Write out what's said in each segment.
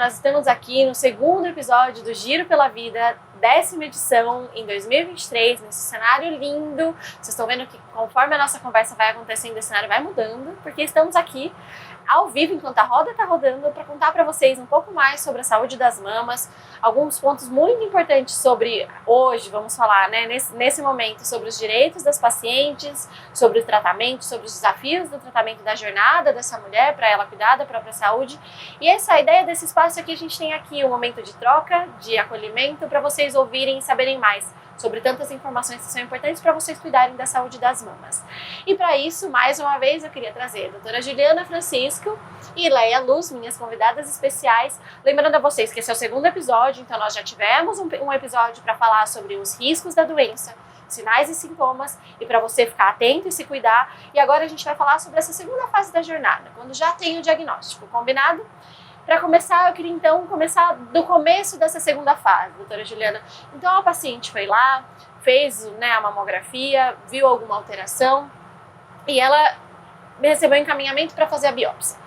nós estamos aqui no segundo episódio do Giro pela Vida, 10ª edição em 2023, nesse cenário lindo. Vocês estão vendo que conforme a nossa conversa vai acontecendo, esse cenário vai mudando, porque estamos aqui ao vivo, enquanto a roda está rodando, para contar para vocês um pouco mais sobre a saúde das mamas, alguns pontos muito importantes sobre hoje, vamos falar, né, nesse momento, sobre os direitos das pacientes, sobre o tratamento, sobre os desafios do tratamento, da jornada dessa mulher para ela cuidar da própria saúde. E essa a ideia desse espaço aqui, a gente tem aqui um momento de troca, de acolhimento, para vocês ouvirem e saberem mais sobre tantas informações que são importantes para vocês cuidarem da saúde das mamas. E para isso, mais uma vez, eu queria trazer a doutora Juliana Francisco e Leia Luz, minhas convidadas especiais. Lembrando a vocês que esse é o segundo episódio, então nós já tivemos um episódio para falar sobre os riscos da doença, sinais e sintomas, e para você ficar atento e se cuidar. E agora a gente vai falar sobre essa segunda fase da jornada, quando já tem o diagnóstico, combinado? Para começar, eu queria então começar do começo dessa segunda fase, doutora Juliana. Então a paciente foi lá, fez, né, a mamografia, viu alguma alteração e ela recebeu encaminhamento para fazer a biópsia.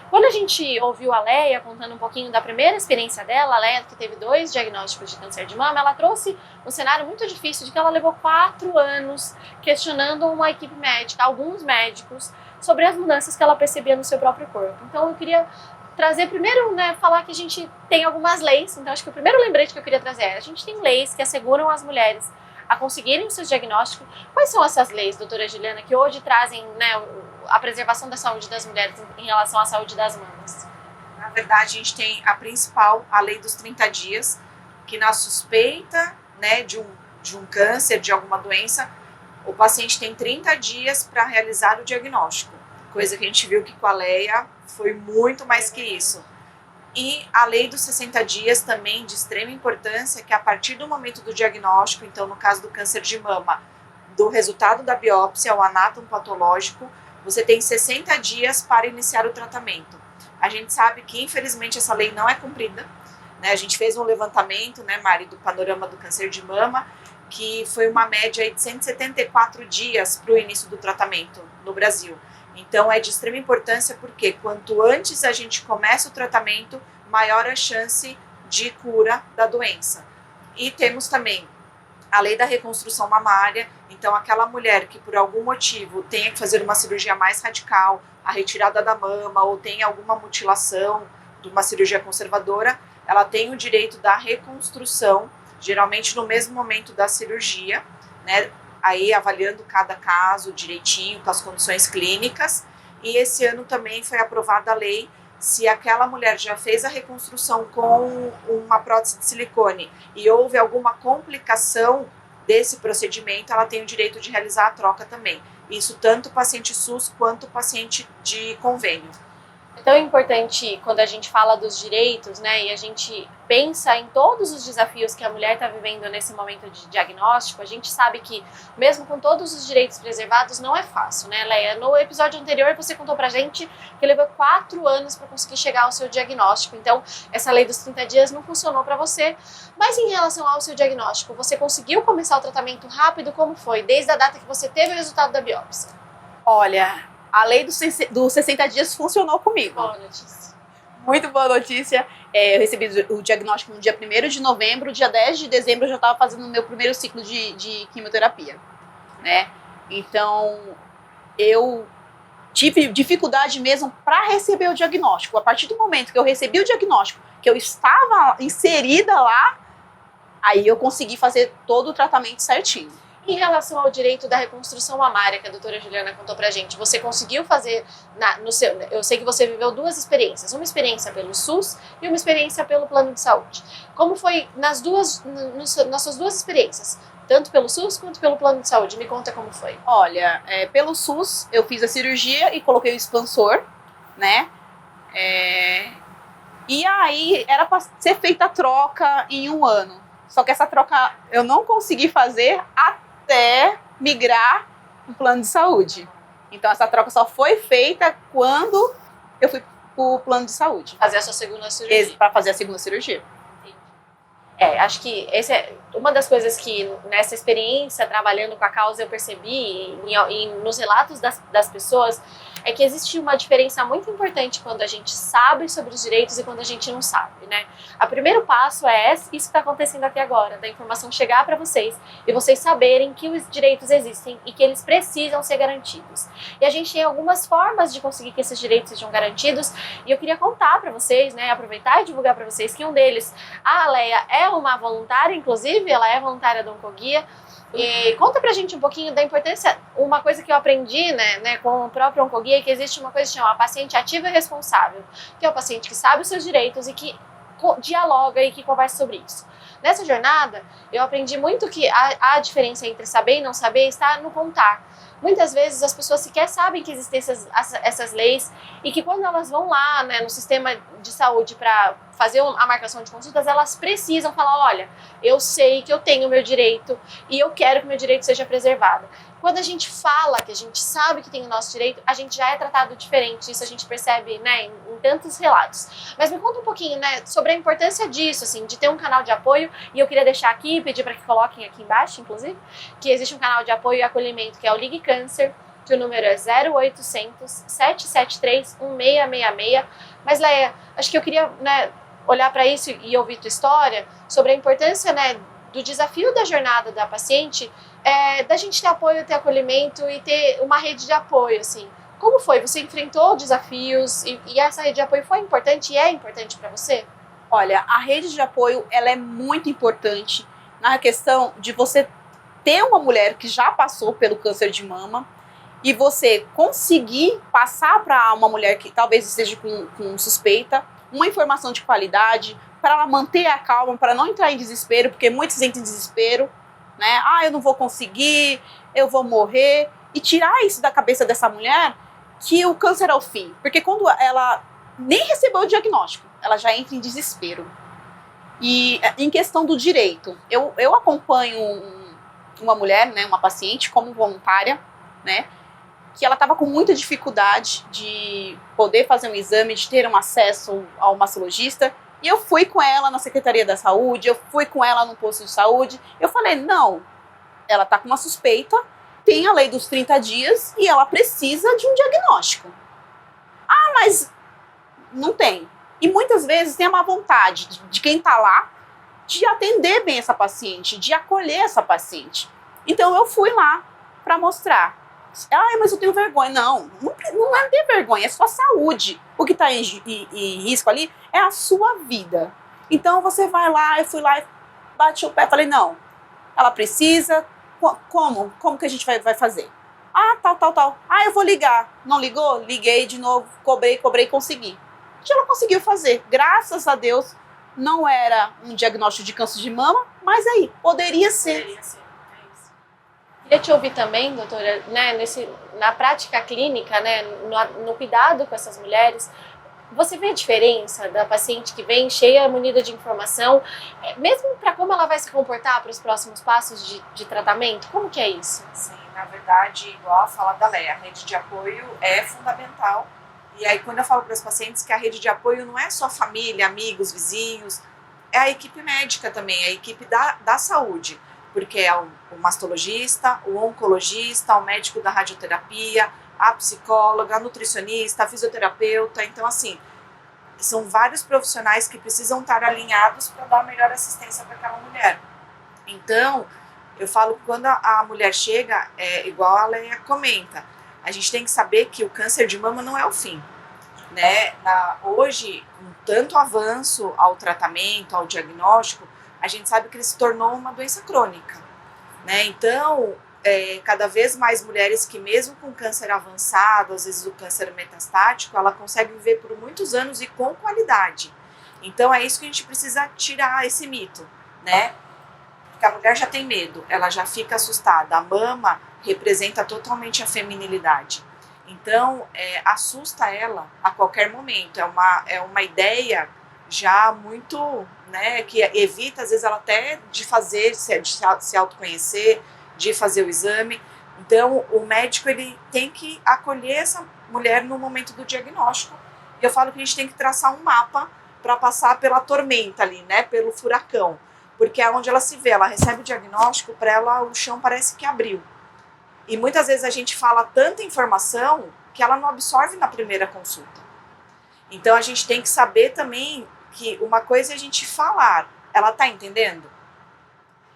Quando a gente ouviu a Leia contando um pouquinho da primeira experiência dela, a Leia que teve 2 diagnósticos de câncer de mama, ela trouxe um cenário muito difícil de que ela levou 4 anos questionando uma equipe médica, alguns médicos, sobre as mudanças que ela percebia no seu próprio corpo. Então eu queria trazer primeiro, né, falar que a gente tem algumas leis. Então acho que o primeiro lembrete que eu queria trazer é: a gente tem leis que asseguram as mulheres a conseguirem os seus diagnósticos. Quais são essas leis, doutora Juliana, que hoje trazem, né, a preservação da saúde das mulheres em relação à saúde das mamas? Na verdade, a gente tem a principal, a lei dos 30 dias, que na suspeita, né, de um câncer, de alguma doença, o paciente tem 30 dias para realizar o diagnóstico. Coisa que a gente viu que com a Leia foi muito mais que isso. E a lei dos 60 dias também de extrema importância, que a partir do momento do diagnóstico, então no caso do câncer de mama, do resultado da biópsia, o anátomo patológico, você tem 60 dias para iniciar o tratamento. A gente sabe que infelizmente essa lei não é cumprida, né? A gente fez um levantamento, né, Mari, do panorama do câncer de mama, que foi uma média aí de 174 dias para o início do tratamento no Brasil. Então é de extrema importância porque quanto antes a gente começa o tratamento, maior a chance de cura da doença. E temos também a lei da reconstrução mamária. Então aquela mulher que por algum motivo tenha que fazer uma cirurgia mais radical, a retirada da mama ou tem alguma mutilação de uma cirurgia conservadora, ela tem o direito da reconstrução, geralmente no mesmo momento da cirurgia, né? Aí avaliando cada caso direitinho, com as condições clínicas. E esse ano também foi aprovada a lei, se aquela mulher já fez a reconstrução com uma prótese de silicone e houve alguma complicação desse procedimento, ela tem o direito de realizar a troca também. Isso tanto o paciente SUS quanto o paciente de convênio. É tão importante quando a gente fala dos direitos, né, e a gente pensa em todos os desafios que a mulher está vivendo nesse momento de diagnóstico. A gente sabe que, mesmo com todos os direitos preservados, não é fácil, né, Leia? No episódio anterior, você contou pra gente que levou 4 anos para conseguir chegar ao seu diagnóstico. Então, essa lei dos 30 dias não funcionou para você. Mas em relação ao seu diagnóstico, você conseguiu começar o tratamento rápido? Como foi? Desde a data que você teve o resultado da biópsia? Olha, a lei dos 60 dias funcionou comigo. Boa notícia. Muito boa notícia. Eu recebi o diagnóstico no dia 1º de novembro, dia 10 de dezembro eu já estava fazendo o meu primeiro ciclo de quimioterapia, né? Então, eu tive dificuldade mesmo para receber o diagnóstico. A partir do momento que eu recebi o diagnóstico, que eu estava inserida lá, aí eu consegui fazer todo o tratamento certinho. Em relação ao direito da reconstrução mamária, que a doutora Juliana contou pra gente, você conseguiu fazer, eu sei que você viveu 2 experiências, uma experiência pelo SUS e uma experiência pelo plano de saúde. Como foi nas suas 2 experiências, tanto pelo SUS quanto pelo plano de saúde? Me conta como foi. Olha, pelo SUS eu fiz a cirurgia e coloquei o expansor, né? E aí era para ser feita a troca em 1 ano. Só que essa troca eu não consegui fazer até migrar o plano de saúde. Então essa troca só foi feita quando eu fui pro plano de saúde. Fazer a sua segunda cirurgia. Para fazer a segunda cirurgia. Acho que essa é uma das coisas que nessa experiência trabalhando com a causa eu percebi e nos relatos das pessoas é que existe uma diferença muito importante quando a gente sabe sobre os direitos e quando a gente não sabe, né? O primeiro passo é isso que está acontecendo aqui agora, da informação chegar para vocês e vocês saberem que os direitos existem e que eles precisam ser garantidos. E a gente tem algumas formas de conseguir que esses direitos sejam garantidos e eu queria contar para vocês, né, aproveitar e divulgar para vocês que um deles, a Aleia é uma voluntária, inclusive, ela é voluntária do Oncoguia. E conta pra gente um pouquinho da importância, uma coisa que eu aprendi, né, com o próprio Oncoguia, é que existe uma coisa que chama paciente ativo e responsável, que é o paciente que sabe os seus direitos e que dialoga e que conversa sobre isso. Nessa jornada, eu aprendi muito que a diferença entre saber e não saber está no contar. Muitas vezes as pessoas sequer sabem que existem essas leis e que quando elas vão lá, né, no sistema de saúde para fazer a marcação de consultas, elas precisam falar, olha, eu sei que eu tenho o meu direito e eu quero que o meu direito seja preservado. Quando a gente fala que a gente sabe que tem o nosso direito, a gente já é tratado diferente, isso a gente percebe, né, em tantos relatos. Mas me conta um pouquinho, né, sobre a importância disso, assim, de ter um canal de apoio, e eu queria deixar aqui, pedir para que coloquem aqui embaixo, inclusive, que existe um canal de apoio e acolhimento, que é o Ligue Câncer, que o número é 0800 773 1666. Mas, Leia, acho que eu queria, né, olhar para isso e ouvir tua história sobre a importância, né, do desafio da jornada da paciente, da gente ter apoio, ter acolhimento e ter uma rede de apoio, assim. Como foi? Você enfrentou desafios e essa rede de apoio foi importante e é importante para você? Olha, a rede de apoio, ela é muito importante na questão de você ter uma mulher que já passou pelo câncer de mama e você conseguir passar para uma mulher que talvez esteja com suspeita uma informação de qualidade, para ela manter a calma, para não entrar em desespero, porque muitos entram em desespero, né? Eu não vou conseguir, eu vou morrer. E tirar isso da cabeça dessa mulher que o câncer é o fim. Porque quando ela nem recebeu o diagnóstico, ela já entra em desespero. E em questão do direito, eu acompanho uma mulher, né, uma paciente, como voluntária, né, que ela estava com muita dificuldade de poder fazer um exame, de ter um acesso ao mastologista. E eu fui com ela na Secretaria da Saúde, eu fui com ela no posto de saúde. Eu falei, não, ela está com uma suspeita, tem a lei dos 30 dias e ela precisa de um diagnóstico. Mas não tem. E muitas vezes tem a má vontade de quem está lá de atender bem essa paciente, de acolher essa paciente. Então eu fui lá para mostrar. Mas eu tenho vergonha. Não é ter vergonha, é sua saúde. O que está em risco ali é a sua vida. Então você vai lá, eu fui lá e bati o pé, falei, não, ela precisa, como que a gente vai fazer? Tal. Eu vou ligar. Não ligou? Liguei de novo, cobrei, consegui. E ela conseguiu fazer. Graças a Deus, não era um diagnóstico de câncer de mama, mas aí, poderia ser. Queria te ouvir também, doutora, né, na prática clínica, né, no cuidado com essas mulheres, você vê a diferença da paciente que vem cheia, munida de informação, mesmo para como ela vai se comportar para os próximos passos de tratamento? Como que é isso? Sim, na verdade, igual a fala da Leia, a rede de apoio é fundamental. E aí quando eu falo para os pacientes que a rede de apoio não é só família, amigos, vizinhos, é a equipe médica também, a equipe da saúde. Porque é o mastologista, o oncologista, o médico da radioterapia, a psicóloga, a nutricionista, a fisioterapeuta. Então, assim, são vários profissionais que precisam estar alinhados para dar a melhor assistência para aquela mulher. Então, eu falo que quando a mulher chega, igual a Leia comenta, a gente tem que saber que o câncer de mama não é o fim. Né? Hoje, com tanto avanço ao tratamento, ao diagnóstico, a gente sabe que ele se tornou uma doença crônica, né? Então, cada vez mais mulheres que mesmo com câncer avançado, às vezes o câncer metastático, ela consegue viver por muitos anos e com qualidade. Então, é isso que a gente precisa tirar esse mito, né? Porque a mulher já tem medo, ela já fica assustada. A mama representa totalmente a feminilidade. Então, assusta ela a qualquer momento. É uma ideia já muito, né, que evita às vezes ela até de se autoconhecer, de fazer o exame. Então o médico ele tem que acolher essa mulher no momento do diagnóstico. Eu falo que a gente tem que traçar um mapa para passar pela tormenta ali, né, pelo furacão, porque é onde ela se vê, ela recebe o diagnóstico, para ela o chão parece que abriu. E muitas vezes a gente fala tanta informação que ela não absorve na primeira consulta. Então a gente tem que saber também que uma coisa é a gente falar, ela está entendendo?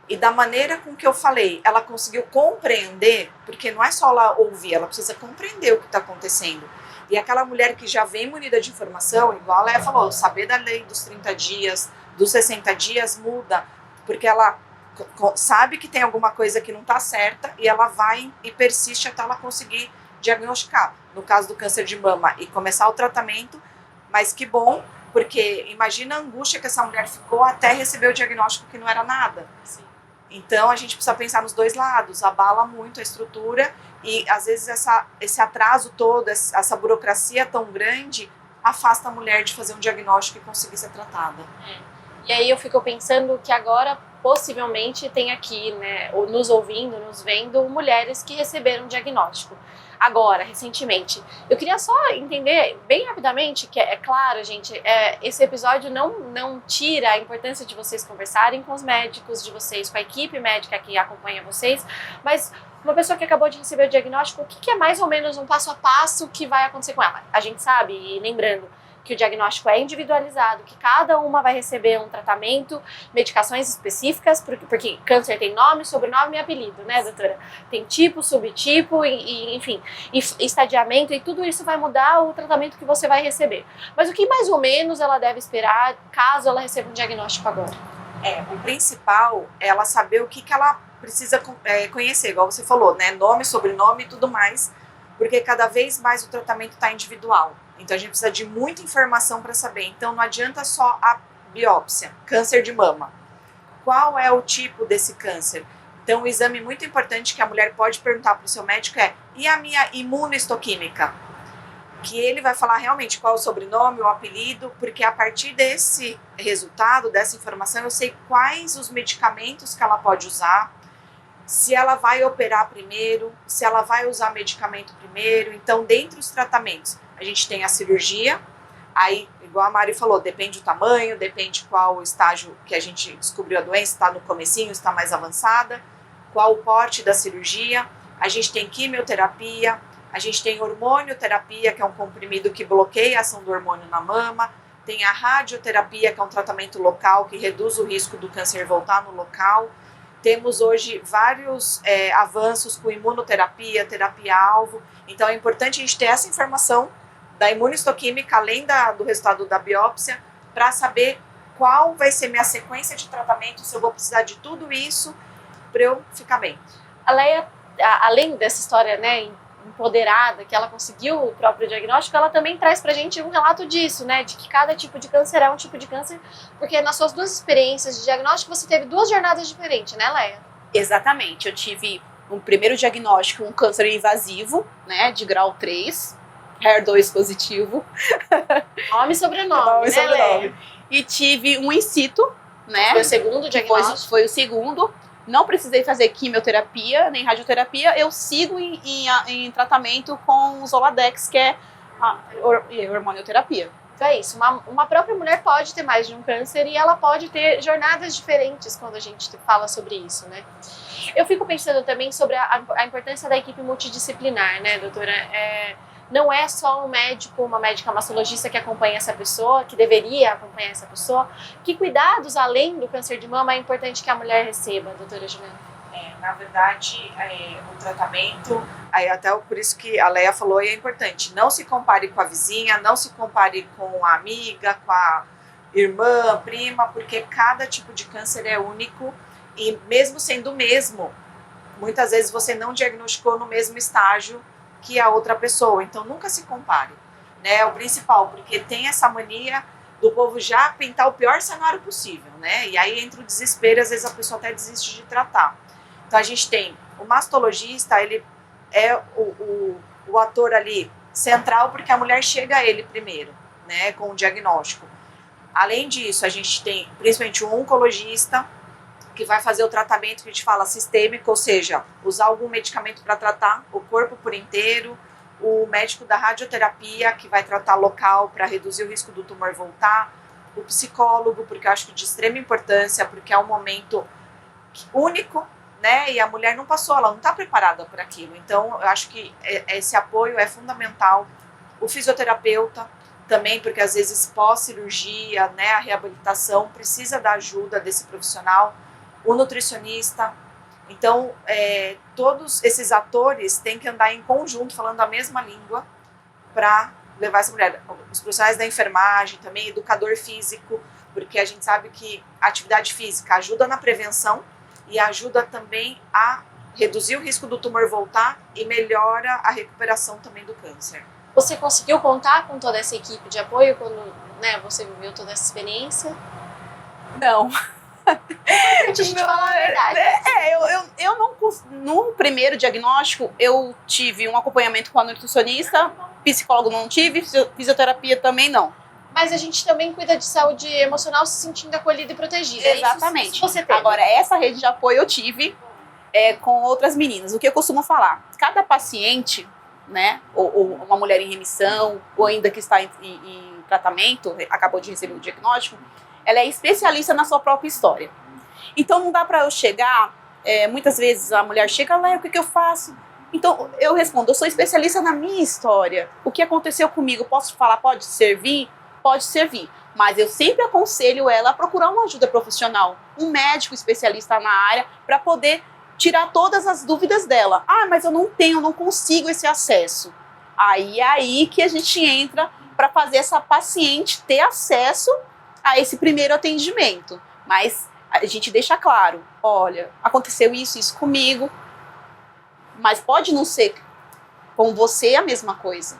E da maneira com que eu falei, ela conseguiu compreender, porque não é só ela ouvir, ela precisa compreender o que está acontecendo. E aquela mulher que já vem munida de informação, igual a Leia falou, saber da lei dos 30 dias, dos 60 dias muda, porque ela sabe que tem alguma coisa que não está certa e ela vai e persiste até ela conseguir diagnosticar. No caso do câncer de mama e começar o tratamento, mas que bom, porque imagina a angústia que essa mulher ficou até receber o diagnóstico que não era nada. Sim. Então a gente precisa pensar nos dois lados, abala muito a estrutura e às vezes esse atraso todo, essa burocracia tão grande, afasta a mulher de fazer um diagnóstico e conseguir ser tratada. E aí eu fico pensando que agora possivelmente tem aqui, né, nos ouvindo, nos vendo, mulheres que receberam diagnóstico. Agora, recentemente. Eu queria só entender bem rapidamente, que é claro, gente, esse episódio não tira a importância de vocês conversarem com os médicos, de vocês, com a equipe médica que acompanha vocês, mas uma pessoa que acabou de receber o diagnóstico, o que é mais ou menos um passo a passo que vai acontecer com ela? A gente sabe, e lembrando, que o diagnóstico é individualizado, que cada uma vai receber um tratamento, medicações específicas, porque câncer tem nome, sobrenome e apelido, né, doutora? Tem tipo, subtipo, enfim, e estadiamento, e tudo isso vai mudar o tratamento que você vai receber. Mas o que mais ou menos ela deve esperar caso ela receba um diagnóstico agora? O principal é ela saber o que ela precisa conhecer, igual você falou, né, nome, sobrenome e tudo mais, porque cada vez mais o tratamento está individual. Então a gente precisa de muita informação para saber. Então não adianta só a biópsia, câncer de mama. Qual é o tipo desse câncer? Então um exame muito importante que a mulher pode perguntar para o seu médico é: e a minha imunohistoquímica? Que ele vai falar realmente qual é o sobrenome, o apelido, porque a partir desse resultado, dessa informação, eu sei quais os medicamentos que ela pode usar, se ela vai operar primeiro, se ela vai usar medicamento primeiro. Então, dentre os tratamentos, a gente tem a cirurgia, aí, igual a Mari falou, depende do tamanho, depende qual estágio que a gente descobriu a doença, está no comecinho, está mais avançada, qual o porte da cirurgia. A gente tem quimioterapia, a gente tem hormonioterapia, que é um comprimido que bloqueia a ação do hormônio na mama, tem a radioterapia, que é um tratamento local que reduz o risco do câncer voltar no local. Temos hoje vários avanços com imunoterapia, terapia-alvo. Então é importante a gente ter essa informação da imunohistoquímica, além do resultado da biópsia, para saber qual vai ser minha sequência de tratamento, se eu vou precisar de tudo isso para eu ficar bem. A Leia, além dessa história, né, empoderada, que ela conseguiu o próprio diagnóstico, ela também traz pra gente um relato disso, né, de que cada tipo de câncer é um tipo de câncer, porque nas suas duas experiências de diagnóstico você teve duas jornadas diferentes, né, Leia? Exatamente, eu tive um primeiro diagnóstico, um câncer invasivo, né, de grau 3, HER2 positivo. Nome e sobrenome, né, Leia? E tive um in situ, né? Foi o segundo diagnóstico? Foi o segundo. Não precisei fazer quimioterapia, nem radioterapia. Eu sigo em tratamento com o Zoladex, que é a hormonioterapia. Então é isso, uma própria mulher pode ter mais de um câncer e ela pode ter jornadas diferentes quando a gente fala sobre isso, né? Eu fico pensando também sobre a importância da equipe multidisciplinar, né, doutora? Não é só um médico, uma médica mastologista que acompanha essa pessoa, que deveria acompanhar essa pessoa. Que cuidados, além do câncer de mama, é importante que a mulher receba, doutora Juliana? Na verdade, o tratamento, até por isso que a Leia falou, é importante. Não se compare com a vizinha, não se compare com a amiga, com a irmã, prima, porque cada tipo de câncer é único e mesmo sendo o mesmo, muitas vezes você não diagnosticou no mesmo estágio que a outra pessoa, então nunca se compare, né? É o principal, porque tem essa mania do povo já pintar o pior cenário possível, né? E aí entra o desespero, às vezes a pessoa até desiste de tratar. Então a gente tem o mastologista, ele é o ator ali central, porque a mulher chega a ele primeiro, né, com o diagnóstico. Além disso, a gente tem principalmente o oncologista, que vai fazer o tratamento que a gente fala sistêmico, ou seja, usar algum medicamento para tratar o corpo por inteiro, o médico da radioterapia, que vai tratar local para reduzir o risco do tumor voltar, o psicólogo, porque eu acho que de extrema importância, porque é um momento único, né? E a mulher não passou, ela não está preparada para aquilo. Então, eu acho que esse apoio é fundamental. O fisioterapeuta também, porque às vezes pós-cirurgia, né, a reabilitação precisa da ajuda desse profissional. O nutricionista. Então, todos esses atores têm que andar em conjunto, falando a mesma língua, para levar essa mulher. Os profissionais da enfermagem também, educador físico, porque a gente sabe que a atividade física ajuda na prevenção e ajuda também a reduzir o risco do tumor voltar e melhora a recuperação também do câncer. Você conseguiu contar com toda essa equipe de apoio quando, né, você viveu toda essa experiência? Não. A gente falar a verdade. Eu não, no primeiro diagnóstico, eu tive um acompanhamento com a nutricionista, psicólogo não tive, fisioterapia também não. Mas a gente também cuida de saúde emocional se sentindo acolhida e protegida. Exatamente. Isso você teve. Agora, essa rede de apoio eu tive com outras meninas. O que eu costumo falar? Cada paciente, né, ou uma mulher em remissão, ou ainda que está em tratamento, acabou de receber o diagnóstico, ela é especialista na sua própria história. Então, não dá para eu chegar, muitas vezes a mulher chega lá, o que eu faço? Então, eu respondo, eu sou especialista na minha história. O que aconteceu comigo, posso falar, pode servir? Pode servir. Mas eu sempre aconselho ela a procurar uma ajuda profissional, um médico especialista na área, para poder tirar todas as dúvidas dela. Ah, mas eu não consigo esse acesso. Aí que a gente entra para fazer essa paciente ter acesso a esse primeiro atendimento. Mas a gente deixa claro, olha, aconteceu isso comigo, mas pode não ser com você a mesma coisa.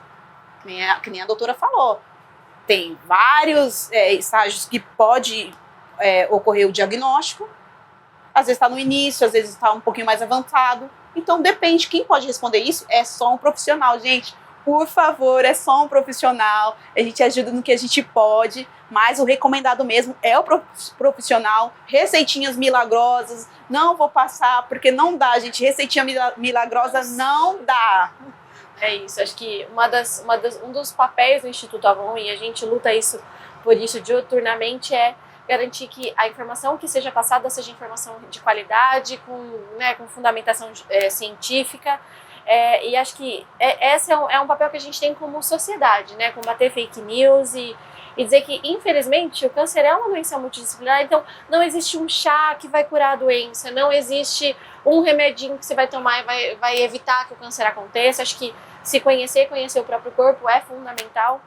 Que nem a doutora falou. Tem vários estágios que pode ocorrer o diagnóstico. Às vezes está no início, às vezes está um pouquinho mais avançado. Então depende, quem pode responder isso é só um profissional, gente. Por favor, é só um profissional. A gente ajuda no que a gente pode, mas o recomendado mesmo é o profissional. Receitinhas milagrosas, não vou passar, porque não dá, gente. Receitinha milagrosa não dá. É isso, acho que um dos papéis do Instituto Avon, e a gente luta por isso diuturnamente, é garantir que a informação que seja passada seja informação de qualidade, com fundamentação científica. E acho que esse é um papel que a gente tem como sociedade, né? Combater fake news e dizer que, infelizmente, o câncer é uma doença multidisciplinar, então não existe um chá que vai curar a doença, não existe um remedinho que você vai tomar e vai evitar que o câncer aconteça. Acho que se conhecer o próprio corpo é fundamental.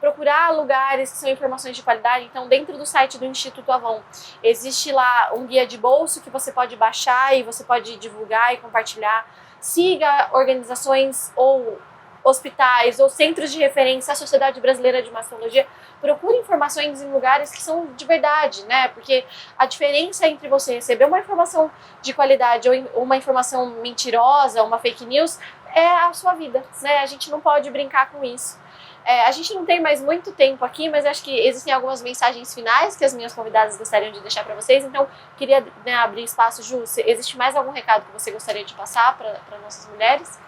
Procurar lugares que são informações de qualidade. Então, dentro do site do Instituto Avon, existe lá um guia de bolso que você pode baixar e você pode divulgar e compartilhar. Siga organizações ou hospitais ou centros de referência, a Sociedade Brasileira de Mastologia. Procure informações em lugares que são de verdade, né? Porque a diferença entre você receber uma informação de qualidade ou uma informação mentirosa, uma fake news, é a sua vida, né? A gente não pode brincar com isso. A gente não tem mais muito tempo aqui, mas acho que existem algumas mensagens finais que as minhas convidadas gostariam de deixar para vocês. Então, queria abrir espaço. Ju, existe mais algum recado que você gostaria de passar para nossas mulheres?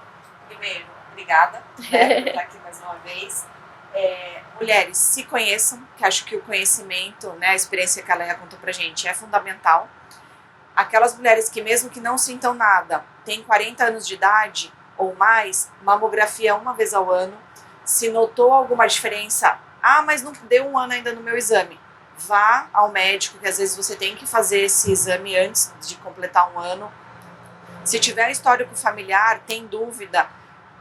Primeiro, obrigada por estar aqui mais uma vez. Mulheres, se conheçam, que acho que o conhecimento, né, a experiência que a Leia contou pra gente é fundamental. Aquelas mulheres que mesmo que não sintam nada, têm 40 anos de idade ou mais, mamografia uma vez ao ano. Se notou alguma diferença, mas não deu um ano ainda no meu exame, vá ao médico, que às vezes você tem que fazer esse exame antes de completar um ano. Se tiver histórico familiar, tem dúvida,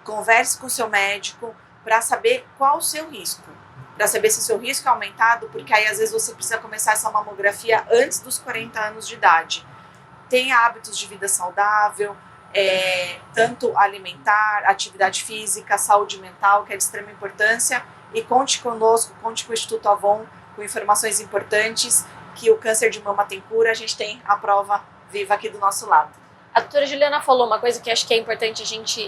converse com o seu médico para saber qual o seu risco, para saber se o seu risco é aumentado, porque aí às vezes você precisa começar essa mamografia antes dos 40 anos de idade. Tenha hábitos de vida saudável, tanto alimentar, atividade física, saúde mental, que é de extrema importância, e conte conosco, conte com o Instituto Avon, com informações importantes, que o câncer de mama tem cura, a gente tem a prova viva aqui do nosso lado. A doutora Juliana falou uma coisa que acho que é importante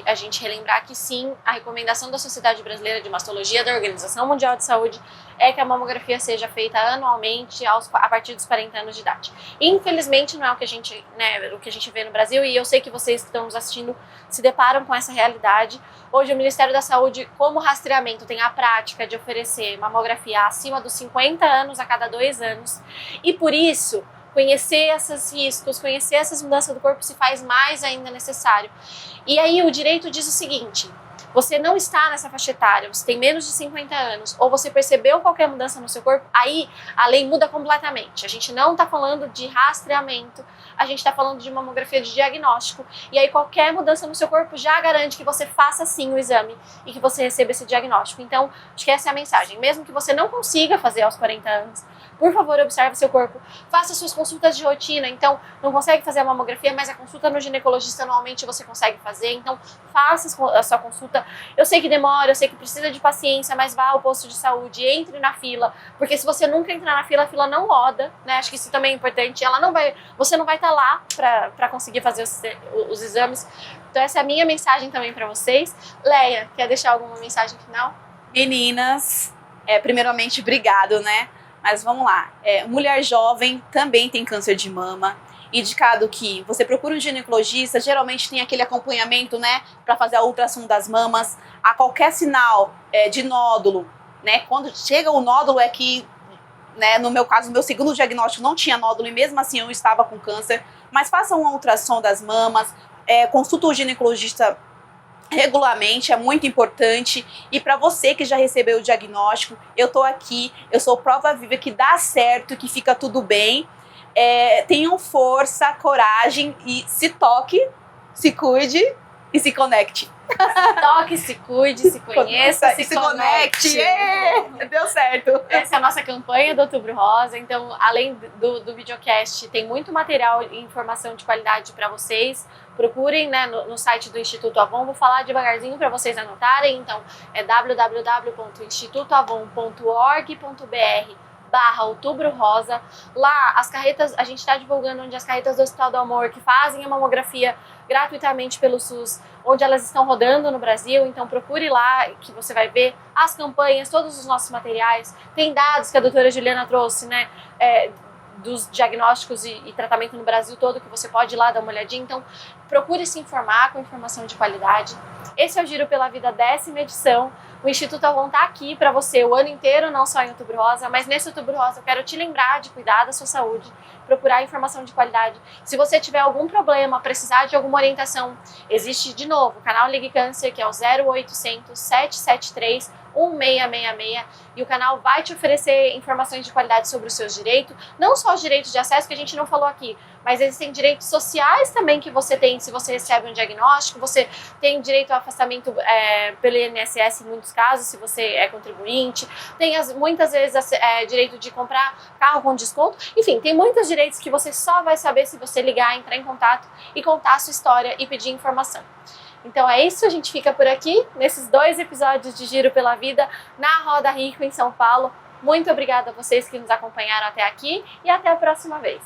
a gente relembrar, que sim, a recomendação da Sociedade Brasileira de Mastologia, da Organização Mundial de Saúde, é que a mamografia seja feita anualmente a partir dos 40 anos de idade. Infelizmente não é o que a gente vê no Brasil, e eu sei que vocês que estão nos assistindo se deparam com essa realidade. Hoje o Ministério da Saúde, como rastreamento, tem a prática de oferecer mamografia acima dos 50 anos a cada 2 anos, e por isso conhecer esses riscos, conhecer essas mudanças do corpo se faz mais ainda necessário. E aí o direito diz o seguinte: você não está nessa faixa etária, você tem menos de 50 anos, ou você percebeu qualquer mudança no seu corpo, aí a lei muda completamente. A gente não está falando de rastreamento, a gente está falando de mamografia de diagnóstico, e aí qualquer mudança no seu corpo já garante que você faça sim o exame e que você receba esse diagnóstico. Então, acho que essa é a mensagem. Mesmo que você não consiga fazer aos 40 anos, por favor, observe seu corpo, faça suas consultas de rotina. Então, não consegue fazer a mamografia, mas a consulta no ginecologista anualmente você consegue fazer. Então, faça a sua consulta. Eu sei que demora, eu sei que precisa de paciência, mas vá ao posto de saúde, entre na fila, porque se você nunca entrar na fila, a fila não roda, né? Acho que isso também é importante. Você não vai estar lá para conseguir fazer os exames. Então, essa é a minha mensagem também para vocês. Leia, quer deixar alguma mensagem final? Meninas, primeiramente, obrigado, né? Mas vamos lá, mulher jovem também tem câncer de mama, indicado que você procura um ginecologista, geralmente tem aquele acompanhamento, né, para fazer a ultrassom das mamas, a qualquer sinal de nódulo, né, quando chega o nódulo é que, né, no meu caso, meu segundo diagnóstico não tinha nódulo e mesmo assim eu estava com câncer, mas faça uma ultrassom das mamas, consulta o ginecologista regularmente, é muito importante. E para você que já recebeu o diagnóstico, eu tô aqui, eu sou prova viva que dá certo, que fica tudo bem. Tenham força, coragem e se toque, se cuide e se conecte. Se toque, se cuide, se conheça, se conecte. Deu certo. Essa é a nossa campanha do Outubro Rosa. Então, além do videocast, tem muito material e informação de qualidade para vocês. Procurem, né, no site do Instituto Avon. Vou falar devagarzinho para vocês anotarem. Então, é www.institutoavon.org.br/Outubro Rosa. Lá, as carretas, a gente está divulgando onde as carretas do Hospital do Amor, que fazem a mamografia gratuitamente pelo SUS, onde elas estão rodando no Brasil. Então procure lá que você vai ver as campanhas, todos os nossos materiais. Tem dados que a doutora Juliana trouxe, né, dos diagnósticos e tratamento no Brasil todo, que você pode ir lá dar uma olhadinha. Então procure se informar com informação de qualidade. Esse é o Giro pela Vida, 10ª edição. O Instituto Avon está aqui para você o ano inteiro, não só em Outubro Rosa, mas nesse Outubro Rosa eu quero te lembrar de cuidar da sua saúde, procurar informação de qualidade. Se você tiver algum problema, precisar de alguma orientação, existe de novo o canal Ligue Câncer, que é o 0800 773 1666, e o canal vai te oferecer informações de qualidade sobre os seus direitos, não só os direitos de acesso que a gente não falou aqui, mas existem direitos sociais também que você tem se você recebe um diagnóstico. Você tem direito ao afastamento pelo INSS em muitos casos, se você é contribuinte, tem muitas vezes direito de comprar carro com desconto, enfim, tem muitos direitos que você só vai saber se você ligar, entrar em contato e contar a sua história e pedir informação. Então é isso, a gente fica por aqui, nesses 2 episódios de Giro pela Vida, na Roda Rico, em São Paulo. Muito obrigada a vocês que nos acompanharam até aqui e até a próxima vez.